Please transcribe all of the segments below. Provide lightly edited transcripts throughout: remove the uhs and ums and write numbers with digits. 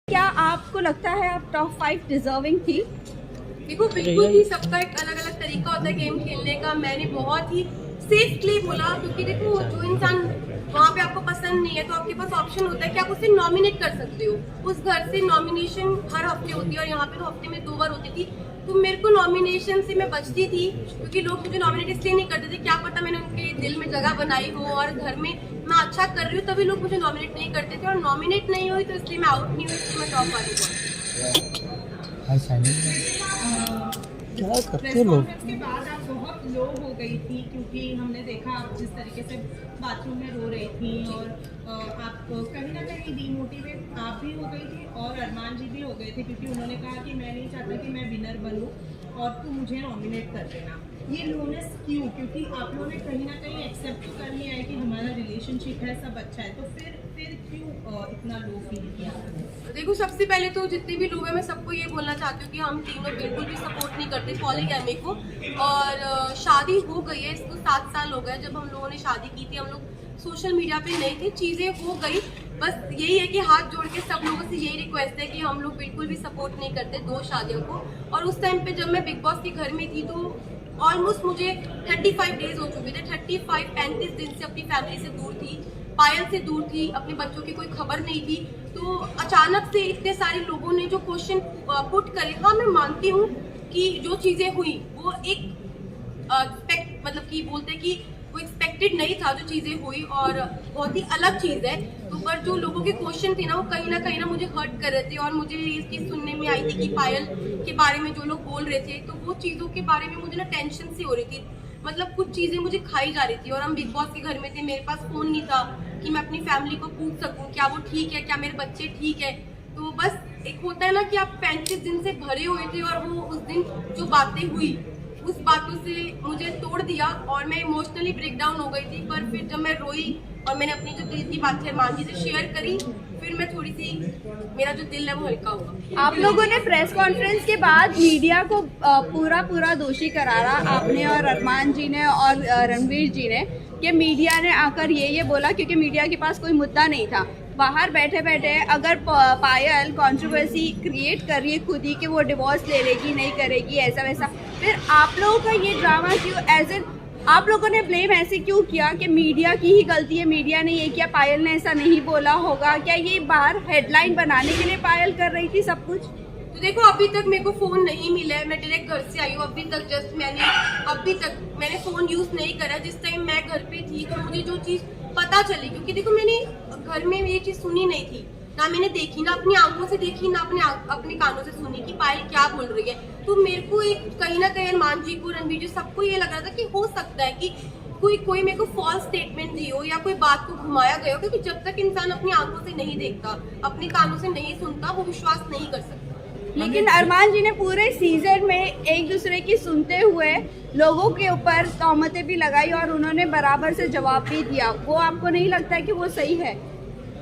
क्या आपको लगता है आप टॉप 5 डिजर्विंग थी? देखो बिल्कुल ही सबका एक अलग अलग तरीका होता है गेम खेलने का। मैंने बहुत ही सेफली बोला, क्योंकि देखो जो इंसान वहाँ पे आपको पसंद नहीं है तो आपके पास ऑप्शन होता है कि आप उसे नॉमिनेट कर सकते हो। उस घर से नॉमिनेशन हर हफ्ते होती है और यहाँ पे तो हफ्ते में 2 बार होती थी। तो मेरे को नॉमिनेशन से मैं बचती थी, क्योंकि लोग मुझे नॉमिनेट इसलिए नहीं करते थे, क्या पता मैंने उनके दिल में जगह बनाई हो और घर में मैं अच्छा कर रही हूँ तभी लोग मुझे नॉमिनेट नहीं करते थे। और नॉमिनेट नहीं हुई तो इसलिए मैं आउट नहीं हुई, इसलिए मैं टॉप वाली क्या करते लोग? के बाद आप बहुत लो हो गई थी, क्योंकि हमने देखा आप जिस तरीके से बाथरूम में रो रही थी और आप कहीं ना कहीं डीमोटिवेट आप भी हो गई थी और अरमान जी भी हो गए थे, क्योंकि उन्होंने कहा कि मैं नहीं चाहता कि मैं विनर बनूं और तू मुझे नॉमिनेट कर देना। ये लोनेस क्यों? क्योंकि आप लोगों ने कहीं ना कहीं एक्सेप्ट तो कर लिया है कि हमारा रिलेशनशिप है, सब अच्छा है, तो फिर क्यों इतना लो फील किया? देखो सबसे पहले तो जितने भी लोग हैं मैं सबको ये बोलना चाहती हूँ कि हम तीनों बिल्कुल भी सपोर्ट नहीं करते पॉलीगैमी को। और शादी हो गई है, इसको 7 साल हो गए। जब हम लोगों ने शादी की थी हम लोग सोशल मीडिया पे नहीं थे, चीज़ें हो गई। बस यही है कि हाथ जोड़ के सब लोगों से यही रिक्वेस्ट है कि हम लोग बिल्कुल भी सपोर्ट नहीं करते 2 शादियों को। और उस टाइम पे जब मैं बिग बॉस के घर में थी तो ऑलमोस्ट मुझे 35 डेज हो चुके थे। 35 दिन से अपनी फैमिली से दूर थी, पायल से दूर थी, अपने बच्चों की कोई खबर नहीं थी। तो अचानक से इतने सारे लोगों ने जो क्वेश्चन पुट करे, हाँ मैं मानती हूँ कि जो चीज़ें हुई वो एक मतलब कि बोलते कि वो एक्सपेक्टेड नहीं था जो चीज़ें हुई और बहुत ही अलग चीज़ है। तो पर जो लोगों के क्वेश्चन थे ना वो कहीं ना मुझे हर्ट कर रहे थे। और मुझे ये चीज़ सुनने में आई थी कि पायल के बारे में जो लोग बोल रहे थे तो वो चीज़ों के बारे में मुझे ना टेंशन सी हो रही थी। मतलब कुछ चीज़ें मुझे खाई जा रही थी और हम बिग बॉस के घर में थे, मेरे पास फ़ोन नहीं था कि मैं अपनी फैमिली को पूछ सकूं क्या वो ठीक है, क्या मेरे बच्चे ठीक है। तो बस एक होता है ना कि आप 35 दिन से भरे हुए थे और वो उस दिन जो बातें हुई उस बातों से मुझे तोड़ दिया और मैं इमोशनली ब्रेकडाउन हो गई थी। पर फिर जब मैं रोई और मैंने अपनी जो दिल की बात है मान जी से शेयर करी, फिर मैं थोड़ी सी मेरा जो दिल है वो हल्का हुआ। आप लोगों ने प्रेस कॉन्फ्रेंस के बाद मीडिया को पूरा दोषी करारा, आपने और अरमान जी ने और रणवीर जी ने, कि मीडिया ने आकर ये बोला, क्योंकि मीडिया के पास कोई मुद्दा नहीं था। बाहर बैठे बैठे अगर पायल कंट्रोवर्सी क्रिएट कर रही है खुद ही कि वो डिवोर्स ले लेगी नहीं करेगी ऐसा वैसा, फिर आप लोगों का ये ड्रामा क्यों? एज एन आप लोगों ने ब्लेम ऐसे क्यों किया कि मीडिया की ही गलती है, मीडिया ने ये किया, पायल ने ऐसा नहीं बोला होगा? क्या ये बाहर हेडलाइन बनाने के लिए पायल कर रही थी सब कुछ? तो देखो अभी तक मेरे को फ़ोन नहीं मिला है, मैं डायरेक्ट घर से आई हूँ। अभी तक मैंने फ़ोन यूज़ नहीं करा। जिस टाइम मैं घर पे थी तो मुझे जो चीज़ पता चली, क्योंकि देखो मैंने घर में ये चीज़ सुनी नहीं थी, ना मैंने देखी, ना अपनी आंखों से देखी, ना अपने कानों से सुनी कि पायल क्या बोल रही है। तो मेरे को एक कहीं ना कहीं अरमान जी को, रणवीर जी, सबको ये लग रहा था कि हो सकता है कि कोई मेरे को फॉल्स स्टेटमेंट दी हो या कोई बात को घुमाया गया हो, क्योंकि जब तक इंसान अपनी आंखों से नहीं देखता, अपने कानों से नहीं सुनता, वो विश्वास नहीं कर सकता। लेकिन अरमान जी ने पूरे सीजन में एक दूसरे की सुनते हुए लोगों के ऊपर तहमतें भी लगाई और उन्होंने बराबर से जवाब भी दिया। वो आपको नहीं लगता है कि वो सही है?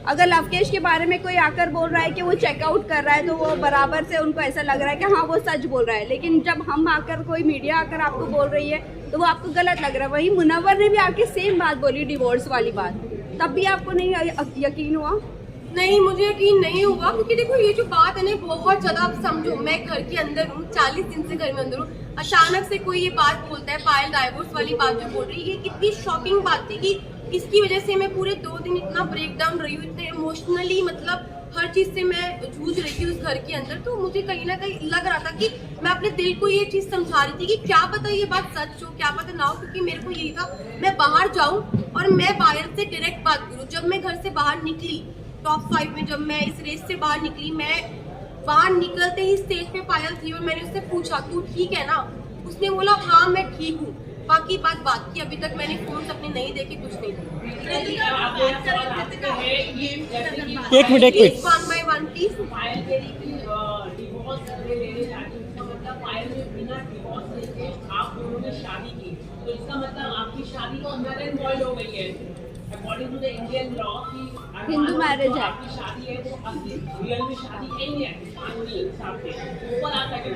अगर लवकेश के बारे में कोई आकर बोल रहा है कि वो चेकआउट कर रहा है तो वो बराबर से उनको ऐसा लग रहा है कि हाँ वो सच बोल रहा है, लेकिन जब हम आकर कोई मीडिया आकर आपको बोल रही है तो वो आपको गलत लग रहा है। वही मुनव्वर ने भी आके सेम बात बोली, डिवोर्स वाली बात, तब भी आपको नहीं यकीन हुआ? नहीं, मुझे यकीन नहीं हुआ, क्योंकि देखो ये जो बात है ना बहुत ज़्यादा, आप समझो मैं घर के अंदर हूँ, 40 दिन से घर में अंदर हूँ, अचानक से कोई ये बात बोलता है, पायल डाइवोर्स वाली बात जो बोल रही है, ये कितनी शॉकिंग बात थी कि इसकी वजह से मैं पूरे 2 दिन इतना ब्रेक डाउन रही हूँ, इतने इमोशनली, मतलब हर चीज़ से मैं जूझ रही थी उस घर के अंदर। तो मुझे कहीं ना कहीं लग रहा था कि मैं अपने दिल को ये चीज़ समझा रही थी कि क्या पता ये बात सच हो, क्या पता ना हो, क्योंकि मेरे को यही था मैं बाहर जाऊँ और मैं पायल से डायरेक्ट बात करूँ। जब मैं घर से बाहर निकली टॉप 5 में, जब मैं इस रेस से बाहर निकली, मैं बाहर निकलते ही स्टेज पे पायल थी और मैंने उससे पूछा तू ठीक है ना? उसने बोला हाँ मैं ठीक हूँ। बाकी बात की, अभी तक मैंने फोन अपने नहीं देखे, कुछ नहीं। एक minute one by one please. आप दोनों ने शादी की तो इसका मतलब आपकी शादी तो अनमैरिड बॉय हो गई है। According to the Indian law की हिंदू मैरिज है, आपकी शादी है तो रियल में शादी नहीं है, कानूनी हिसाब से ऊपर आता है।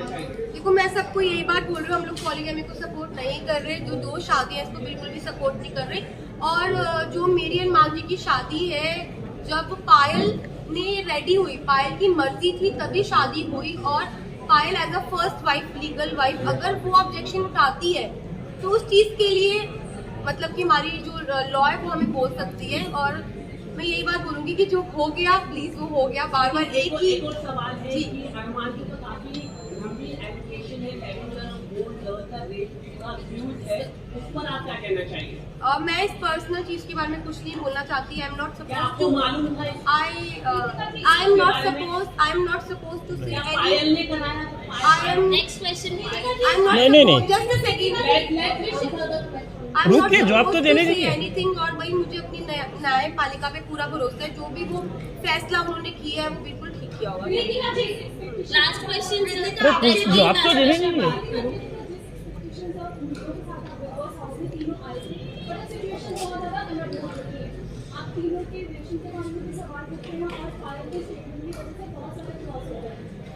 देखो मैं सबको यही बात बोल रही हूँ, हम लोग पॉलीगैमी को सपोर्ट नहीं कर रहे, जो 2 शादी है इसको बिल्कुल भी सपोर्ट नहीं कर रहे। और जो मेरी अरमान जी की शादी है, जब पायल ने रेडी हुई, पायल की मर्जी थी तभी शादी हुई, और Payal as a first wife, legal wife, अगर वो ऑब्जेक्शन उठाती है तो उस चीज़ के लिए मतलब कि हमारी जो लॉ है वो हमें बोल सकती है। और मैं यही बात बोलूंगी कि जो हो गया प्लीज वो हो गया, बार बार एक ही। एक और सवाल है जी। कि अरमान की तो काफी लंबी एजुकेशन है, रेगुलर बोर्ड लेवल का रेट का व्यूज है, उस पर आप क्या कहना चाहिए? मैं इस पर्सनल चीज के बारे में कुछ नहीं बोलना चाहती। आई एम नॉट क्या सपोज आपको टू मालूम था I am not suppose to say क्या एनी। पायल ने कराया था? आई एम नेक्स्ट क्वेश्चन नहीं। Just a second. रुकिए, जवाब तो देने दीजिए। एनीथिंग। और वही मुझे अपनी न्यायपालिका पे पूरा भरोसा है, जो भी वो फैसला उन्होंने किया है वो बिल्कुल ठीक किया होगा। लास्ट क्वेश्चन अरे कुछ जवाब तो देने दीजिए।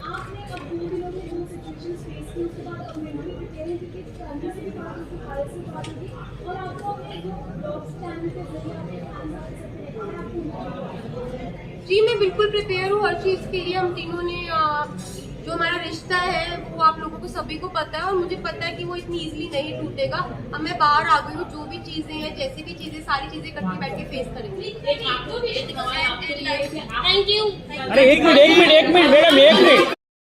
आपने अब 2 दिनों में जो सिचुएशंस फेस की उसके बाद अब मेमोरी प्रिपेयर है कि फैमिली से भी बात होगी, फाइल से बात होगी, और आपको अपने जो ब्लॉग स्टैंड के जरिए अपने फैंस आ सकते हैं आपको। जी मैं बिल्कुल प्रिपेयर हूँ हर चीज़ के लिए। हम तीनों ने जो हमारा रिश्ता है वो आप लोगों को सभी को पता है, और मुझे पता है कि वो इतनी इजीली नहीं टूटेगा। अब मैं बाहर आ गई हूँ, जो भी चीज़ें हैं, जैसी भी चीज़ें, सारी चीज़ें इकट्ठी बैठ के फेस करेंगे। एक आपको भी एक सवाल आपके लिए कि आप थैंक यू। अरे एक मिनट मैडम, एक मिनट।